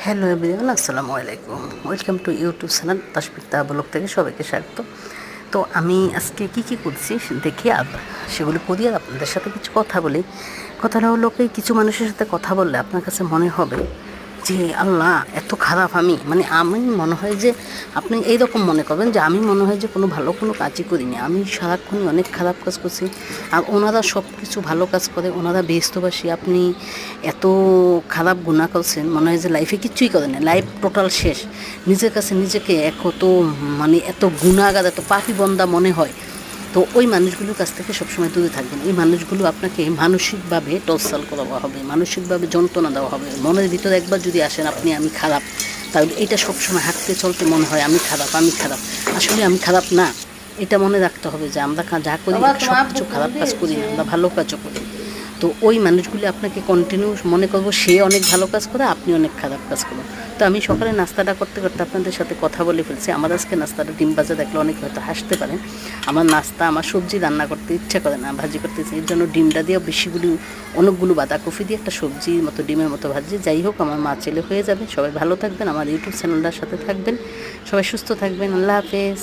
Hello everyone, আসসালামু আলাইকুম। Welcome to YouTube channel Tasbir তাহা ব্লগ থেকে সবাইকে স্বাগত। তো আমি আজকে কী করছি দেখি সেগুলো করি আর আপনাদের সাথে কিছু কথা বলি। কথাটা হলো কি, কিছু মানুষের সাথে কথা বললে আপনার কাছে মনে হবে যে আল্লাহ এত খারাপ আমি মনে হয় যে আপনি এইরকম মনে করবেন যে আমি মনে হয় যে কোনো কাজই করিনি, আমি সারাক্ষণই অনেক খারাপ কাজ করছি আর ওনারা সব কিছু ভালো কাজ করে, ওনারা বেহেশতবাসী, আপনি এত খারাপ গুনাহ করছেন, মনে হয় যে লাইফে কিচ্ছুই করেন না, লাইফ টোটাল শেষ। নিজের কাছে নিজেকে এত গুনাহগার, এত পাপী বন্দা মনে হয়। তো ওই মানুষগুলোর কাছ থেকে সবসময় দূরে থাকবেন। এই মানুষগুলো আপনাকে মানসিকভাবে টর্চার করা হবে, মানসিকভাবে যন্ত্রণা দেওয়া হবে। মনের ভিতরে একবার যদি আসেন আমি খারাপ, তাহলে এটা সবসময় হাঁটতে চলতে মনে হয় আমি খারাপ। আসলে আমি খারাপ না, এটা মনে রাখতে হবে যে আমরা যা করি সব কিছু খারাপ কাজ করি না, আমরা ভালো কাজও করি। তো ওই মানুষগুলি আপনাকে কন্টিনিউ মনে করবো সে অনেক ভালো কাজ করে, আপনি অনেক খারাপ কাজ করেন। তো আমি সকালে নাস্তাটা করতে করতে আপনাদের সাথে কথা বলে ফেলছি। আমার আজকে নাস্তাটা ডিম ভাজা দেখলে অনেকে হয়তো হাসতে পারেন। আমার সবজি রান্না করতে ইচ্ছা করে না, ভাজি করতেছি, এর জন্য ডিমটা দিয়ে অনেকগুলো বাঁধাকপি দিয়ে একটা সবজির মতো ডিমের মতো ভাজি। যাই হোক, আমার মা ছেলে হয়ে যাবে। সবাই ভালো থাকবেন, আমার ইউটিউব চ্যানেলটার সাথে থাকবেন, সবাই সুস্থ থাকবেন। আল্লাহ হাফেজ।